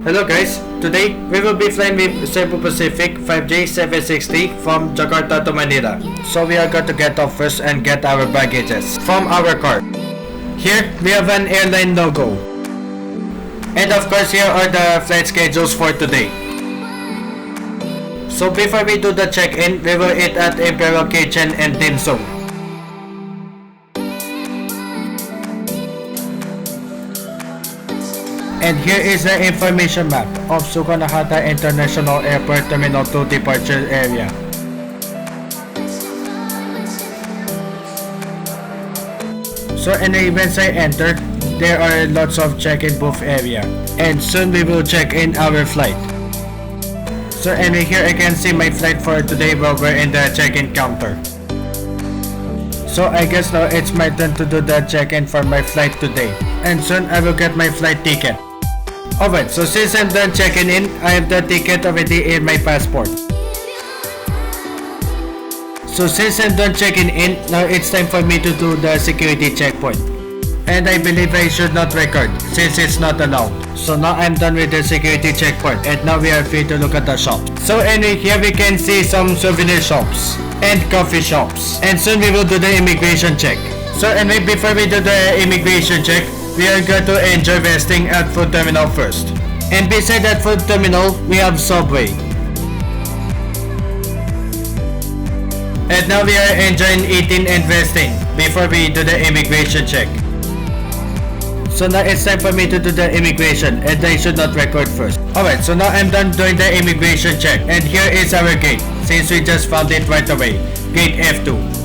Hello guys, today we will be flying with Cebu Pacific 5J760 from Jakarta to Manila. So we are going to get off first and get our baggages from our car. Here we have an airline logo. And of course here are the flight schedules for today. So before we do the check-in, we will eat at Imperial Kitchen and Dim Sum. And here is the information map of Sukarnahata International Airport Terminal 2 departure area. So anyway, once I entered, there are lots of check-in booth area. And soon we will check in our flight. So anyway, here I can see my flight for today while we're in the check-in counter. So I guess now it's my turn to do the check-in for my flight today. And soon I will get my flight ticket. Alright, so since I'm done checking in, I have the ticket already in my passport. So since I'm done checking in, now it's time for me to do the security checkpoint. And I believe I should not record, since it's not allowed. So now I'm done with the security checkpoint, and now we are free to look at the shop. So anyway, here we can see some souvenir shops and coffee shops. And soon we will do the immigration check. So anyway, before we do the immigration check, we are going to enjoy resting at food terminal first. And beside that food terminal, we have Subway. And now we are enjoying eating and resting before we do the immigration check. So now it's time for me to do the immigration, and I should not record first. Alright, so now I'm done doing the immigration check, and here is our gate, since we just found it right away. Gate F2.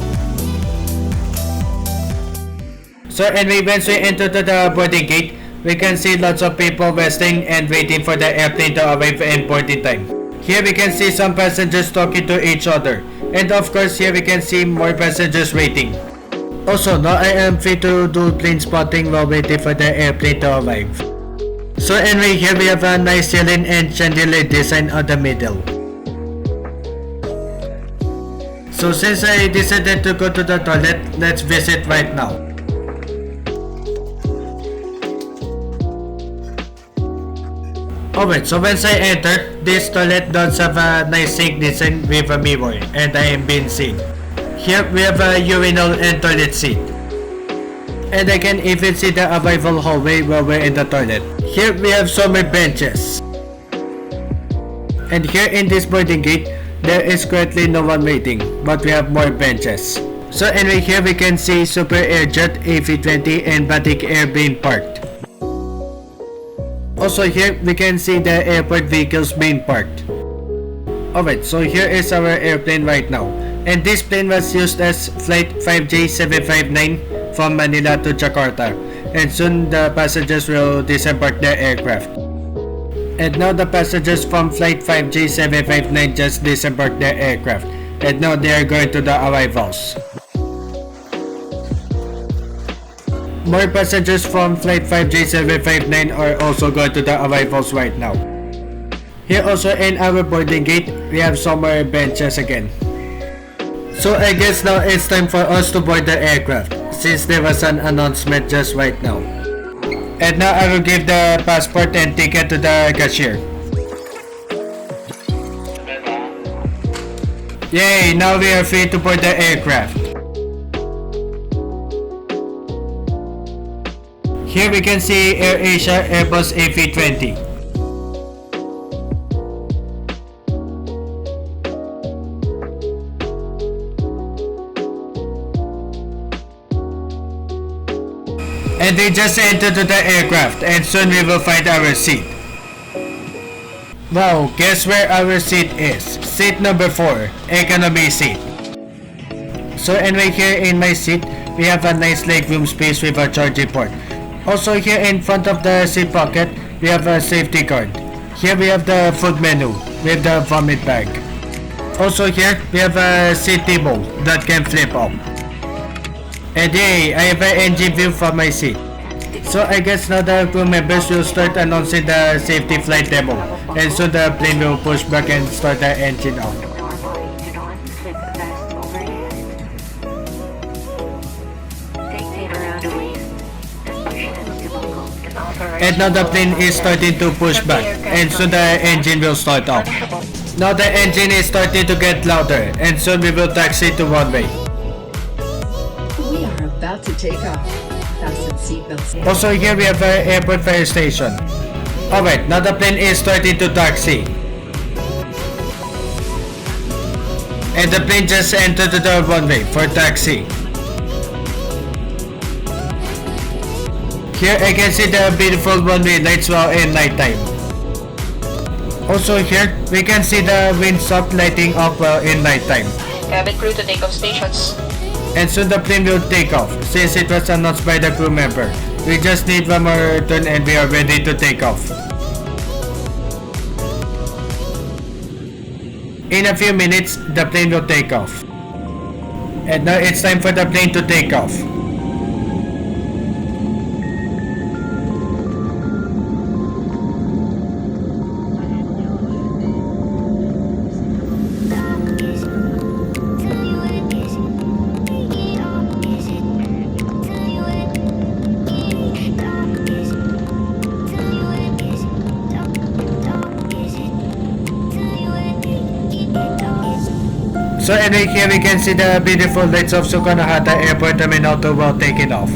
So anyway, once we enter to the boarding gate, we can see lots of people resting and waiting for the airplane to arrive in boarding time. Here we can see some passengers talking to each other. And of course, here we can see more passengers waiting. Also, now I am free to do plane spotting while waiting for the airplane to arrive. So anyway, here we have a nice ceiling and chandelier design on the middle. So since I decided to go to the toilet, let's visit right now. Alright, so once I entered, this toilet does have a nice sink design with a mirror, and I am being seen. Here we have a urinal and toilet seat. And I can even see the arrival hallway while we're in the toilet. Here we have so many benches. And here in this boarding gate, there is currently no one waiting, but we have more benches. So anyway, here we can see Super Airjet A320 and Batik Air being parked. Also here, we can see the airport vehicles being parked. Alright, so here is our airplane right now. And this plane was used as Flight 5J759 from Manila to Jakarta. And soon the passengers will disembark their aircraft. And now the passengers from Flight 5J759 just disembarked their aircraft. And now they are going to the arrivals. More passengers from Flight 5J759 are also going to the arrivals right now. Here also in our boarding gate, we have some more benches again. So I guess now it's time for us to board the aircraft, since there was an announcement just right now. And now I will give the passport and ticket to the cashier. Yay! Now we are free to board the aircraft. Here we can see AirAsia Airbus A320. And they just entered to the aircraft, and soon we will find our seat. Wow, guess where our seat is? Seat number 4, economy seat. So anyway, here in my seat, we have a nice legroom space with a charging port. Also here in front of the seat pocket, we have a safety card. Here we have the food menu with the vomit bag. Also here, we have a seat table that can flip up. And hey, I have an engine view from my seat. So I guess now the crew members will start announcing the safety flight demo. And so the plane will push back and start the engine up. And now the plane is starting to push back, and soon the engine will start up. Now the engine is starting to get louder, and soon we will taxi to runway. We are about to take off. Fasten seatbelts. Also here we have our airport fire station. Alright, now the plane is starting to taxi. And the plane just entered the runway for taxi. Here I can see the beautiful runway lights while in nighttime. Also here, we can see the windsock lighting up while in nighttime. Cabin crew to take off stations. And soon the plane will take off, since it was announced by the crew member. We just need one more turn and we are ready to take off. In a few minutes, the plane will take off. And now it's time for the plane to take off. So anyway, here we can see the beautiful lights of Sukarnahata Airport Terminal 2 while taking off.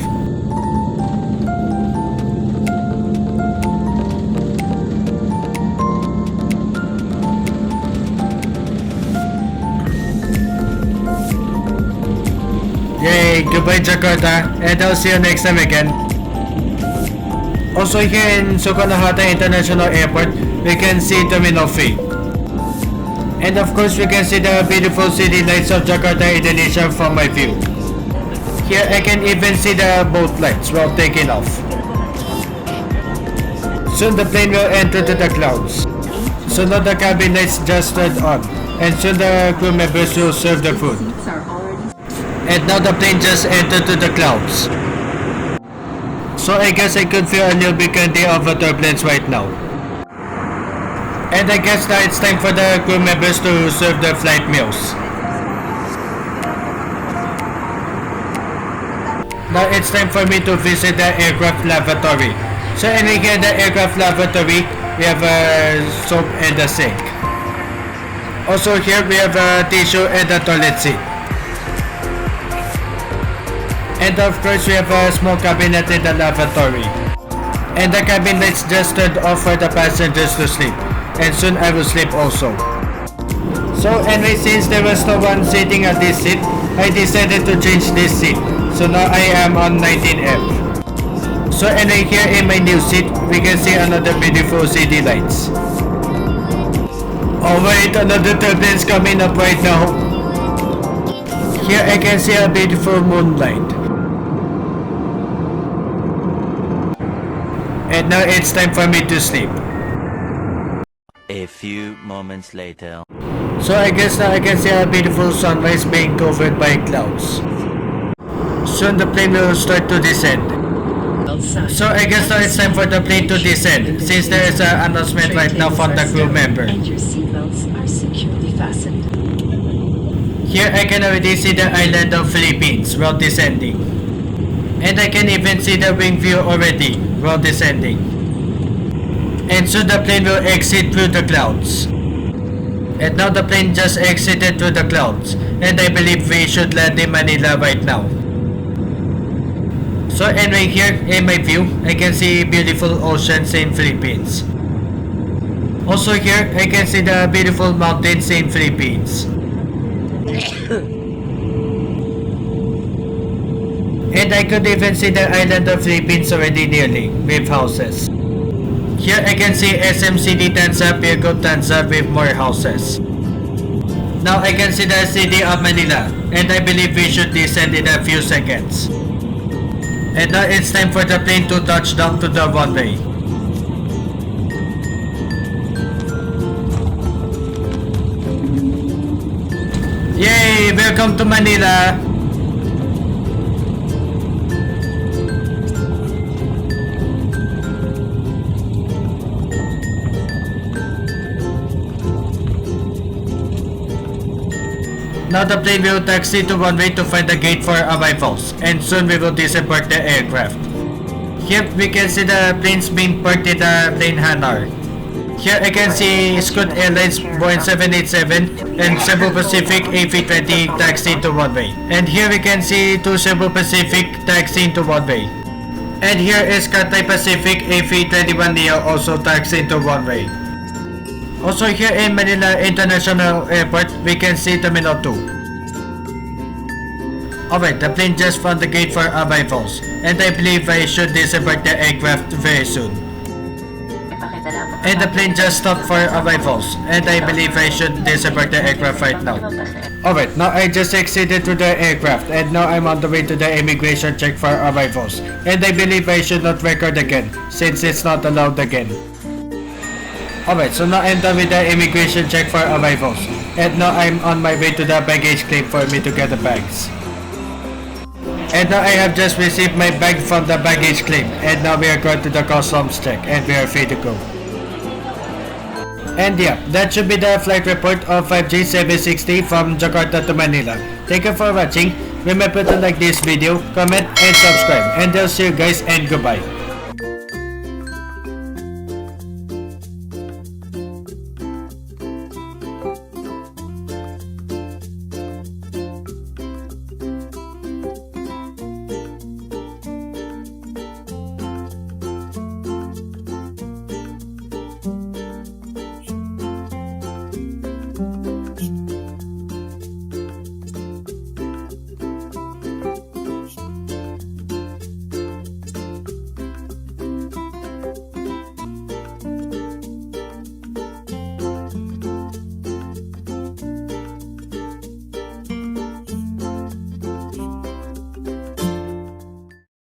Yay! Goodbye Jakarta, and I'll see you next time again. Also here in Sukarnahata International Airport, we can see Terminal 3. And of course, we can see the beautiful city lights of Jakarta, Indonesia from my view. Here I can even see the boat lights while taking off. Soon the plane will enter to the clouds. So now the cabin lights just turned on. And soon the crew members will serve the food. And now the plane just entered to the clouds. So I guess I could feel a little bit of a turbulence right now. And I guess now it's time for the crew members to serve the flight meals. Now it's time for me to visit the aircraft lavatory. So anyway, here in the aircraft lavatory, we have a soap and a sink. Also here we have a tissue and a toilet seat. And of course we have a small cabinet in the lavatory. And the cabin lights just turned off for the passengers to sleep. And soon I will sleep also. So anyway, since there was no one sitting at this seat, I decided to change this seat. So now I am on 19F. So anyway, here in my new seat, we can see another beautiful city lights. Oh wait, another turbulence coming up right now. Here I can see a beautiful moonlight. And now it's time for me to sleep. A few moments later. So I guess now I can see a beautiful sunrise being covered by clouds. Soon the plane will start to descend. So I guess now it's time for the plane to descend, since there is an announcement right now from the crew member. And your seatbelts are securely fastened. Here I can already see the island of Philippines while descending. And I can even see the wing view already while descending. And soon the plane will exit through the clouds. And now the plane just exited through the clouds. And I believe we should land in Manila right now. So anyway, here in my view, I can see beautiful oceans in Philippines. Also here, I can see the beautiful mountains in Philippines. And I could even see the island of Philippines already nearly, with houses. Here I can see SM City Tanza, Pirgo Tanza with more houses. Now I can see the city of Manila, and I believe we should descend in a few seconds. And now it's time for the plane to touch down to the runway. Yay! Welcome to Manila! Now the plane will taxi to runway to find the gate for arrivals, and soon we will disembark the aircraft. Here we can see the planes being parked in the plane hangar. Here I can see Scoot Airlines Boeing 787 and Cebu Pacific A320 taxiing to runway. And here we can see two Cebu Pacific taxiing to runway. And here is Cathay Pacific A321neo also taxiing to runway. Also here in Manila International Airport, we can see Terminal 2. Alright, the plane just found the gate for arrivals, and I believe I should disembark the aircraft very soon. And the plane just stopped for arrivals, and I believe I should disembark the aircraft right now. Alright, now I just exited to the aircraft, and now I'm on the way to the immigration check for arrivals. And I believe I should not record again, since it's not allowed again. Alright, so now I'm done with the immigration check for arrivals, and now I'm on my way to the baggage claim for me to get the bags. And now I have just received my bag from the baggage claim, and now we are going to the customs check, and we are free to go. And yeah, that should be the flight report of 5G760 from Jakarta to Manila. Thank you for watching. Remember to like this video, comment, and subscribe. And I'll see you guys, and goodbye.